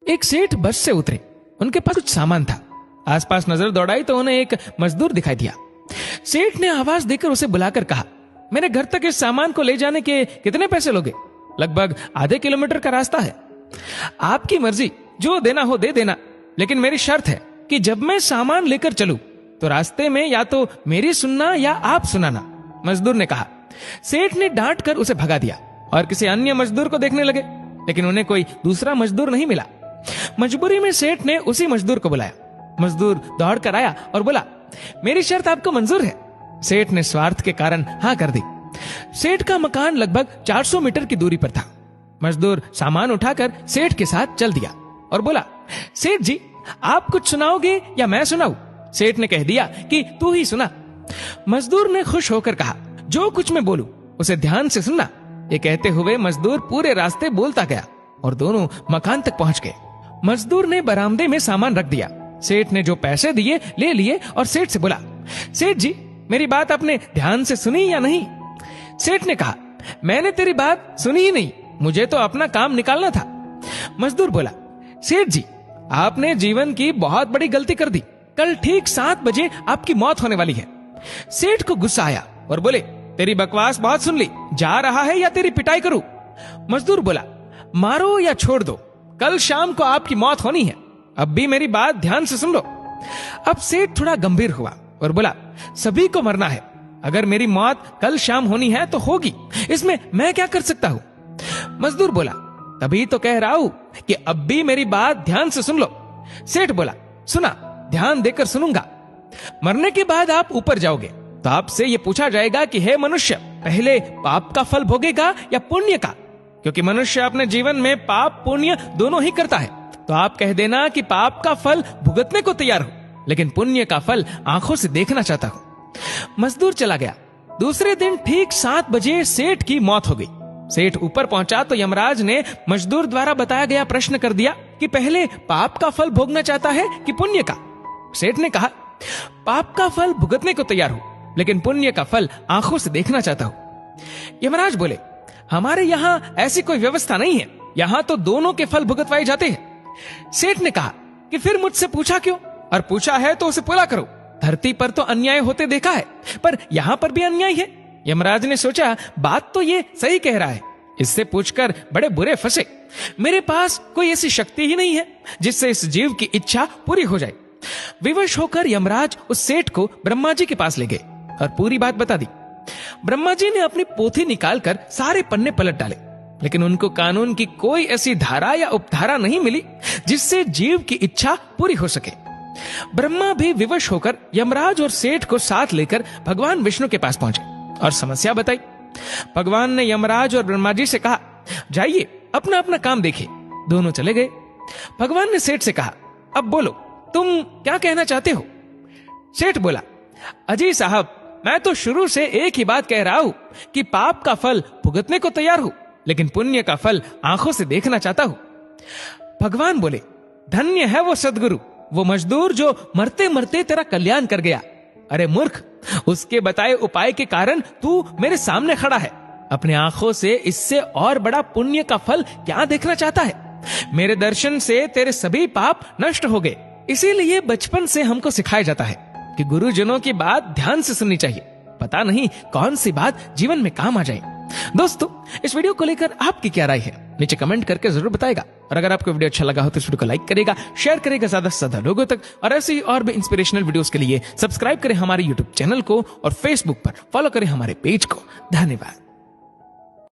एक सेठ बस से उतरे। उनके पास कुछ सामान था। आसपास नजर दौड़ाई तो उन्हें एक मजदूर दिखाई दिया। सेठ ने आवाज देकर उसे बुलाकर कहा, मेरे घर तक इस सामान को ले जाने के कितने पैसे लोगे? लगभग आधे किलोमीटर का रास्ता है। आपकी मर्जी, जो देना हो दे देना, लेकिन मेरी शर्त है कि जब मैं सामान लेकर चलूं तो रास्ते में या तो मेरी सुनना या आप सुनाना। मजदूर ने कहा। सेठ ने डांट कर उसे भगा दिया और किसी अन्य मजदूर को देखने लगे, लेकिन उन्हें कोई दूसरा मजदूर नहीं मिला। मजबूरी में सेठ ने उसी मजदूर को बुलाया। मजदूर दौड़ कर आया और बोला, मेरी शर्त आपको मंजूर है? सेठ ने स्वार्थ के कारण हाँ कर दी। सेठ का मकान लगभग 400 मीटर की दूरी पर था। मजदूर सामान उठाकर सेठ के साथ चल दिया और बोला, सेठ जी आप कुछ सुनाओगे या मैं सुनाऊं? सेठ ने कह दिया कि तू ही सुना। मजदूर ने खुश होकर कहा, जो कुछ मैं बोलूं उसे ध्यान से सुनना। ये कहते हुए मजदूर पूरे रास्ते बोलता गया और दोनों मकान तक पहुंच गए। मजदूर ने बरामदे में सामान रख दिया। सेठ ने जो पैसे दिए ले लिए और सेठ से बोला, सेठ जी मेरी बात आपने ध्यान से सुनी या नहीं? सेठ ने कहा, मैंने तेरी बात सुनी ही नहीं, मुझे तो अपना काम निकालना था। मजदूर बोला, सेठ जी आपने जीवन की बहुत बड़ी गलती कर दी। कल ठीक 7 बजे आपकी मौत होने वाली है। सेठ को गुस्सा आया और बोले, तेरी बकवास बहुत सुन ली, जा रहा है या तेरी पिटाई करूं? मजदूर बोला, मारो या छोड़ दो, कल शाम को आपकी मौत होनी है। अब भी मेरी बात ध्यान से सुन लो। अब सेठ थोड़ा गंभीर हुआ और बोला, सभी को मरना है। अगर मेरी मौत कल शाम होनी है तो होगी, इसमें मैं क्या कर सकता हूं? मजदूर बोला, तभी तो कह रहा हूं कि अब भी मेरी बात ध्यान से सुन लो। सेठ बोला, सुना, ध्यान देकर सुनूंगा। मरने के बाद आप ऊपर जाओगे तो आपसे ये पूछा जाएगा कि हे मनुष्य, पहले पाप का फल भोगेगा या पुण्य का? क्योंकि मनुष्य अपने जीवन में पाप पुण्य दोनों ही करता है। तो आप कह देना कि पाप का फल भुगतने को तैयार हो, लेकिन पुण्य का फल आंखों से देखना चाहता हूं। मजदूर चला गया। दूसरे दिन ठीक 7 बजे सेठ की मौत हो गई। सेठ ऊपर पहुंचा तो यमराज ने मजदूर द्वारा बताया गया प्रश्न कर दिया कि पहले पाप का फल भोगना चाहता है कि पुण्य का? सेठ ने कहा, पाप का फल भुगतने को तैयार हूं, लेकिन पुण्य का फल आंखों से देखना चाहता हूं। यमराज बोले, हमारे यहाँ ऐसी कोई व्यवस्था नहीं है, यहाँ तो दोनों के फल भुगतवाए जाते हैं। सेठ ने कहा कि फिर मुझसे पूछा क्यों? और पूछा है तो उसे पूरा करो। धरती पर तो अन्याय होते देखा है, पर यहाँ पर भी अन्याय है। यमराज ने सोचा, बात तो ये सही कह रहा है, इससे पूछकर बड़े बुरे फंसे। मेरे पास कोई ऐसी शक्ति ही नहीं है जिससे इस जीव की इच्छा पूरी हो जाए। विवश होकर यमराज उस सेठ को ब्रह्मा जी के पास ले गए और पूरी बात बता दी। ब्रह्मा जी ने अपनी पोथी निकालकर सारे पन्ने पलट डाले, लेकिन उनको कानून की कोई ऐसी धारा या उपधारा नहीं मिली जिससे जीव की इच्छा पूरी हो सके। ब्रह्मा भी विवश होकर यमराज और सेठ को साथ लेकर भगवान विष्णु के पास पहुंचे और समस्या बताई। भगवान ने यमराज और ब्रह्मा जी से कहा, जाइए अपना अपना काम देखिए। दोनों चले गए। भगवान ने सेठ से कहा, अब बोलो, तुम क्या कहना चाहते हो? सेठ बोला, अजी साहब, मैं तो शुरू से एक ही बात कह रहा हूं कि पाप का फल भुगतने को तैयार हूं, लेकिन पुण्य का फल आंखों से देखना चाहता हूं। भगवान बोले, धन्य है वो सदगुरु, वो मजदूर जो मरते मरते तेरा कल्याण कर गया। अरे मूर्ख, उसके बताए उपाय के कारण तू मेरे सामने खड़ा है। अपने आंखों से इससे और बड़ा पुण्य का फल क्या देखना चाहता है? मेरे दर्शन से तेरे सभी पाप नष्ट हो गए। इसीलिए बचपन से हमको सिखाया जाता है कि गुरुजनों की बात ध्यान से सुननी चाहिए। पता नहीं कौन सी बात जीवन में काम आ जाए। दोस्तों, इस वीडियो को लेकर आपकी क्या राय है? नीचे कमेंट करके जरूर बताएगा। और अगर आपको वीडियो अच्छा लगा हो तो इस वीडियो को लाइक करेगा, शेयर करेगा ज्यादा से ज्यादा लोगों तक। और ऐसी और भी इंस्पिरेशनल वीडियोस के लिए सब्सक्राइब करें हमारे यूट्यूब चैनल को और फेसबुक पर फॉलो करें हमारे पेज को। धन्यवाद।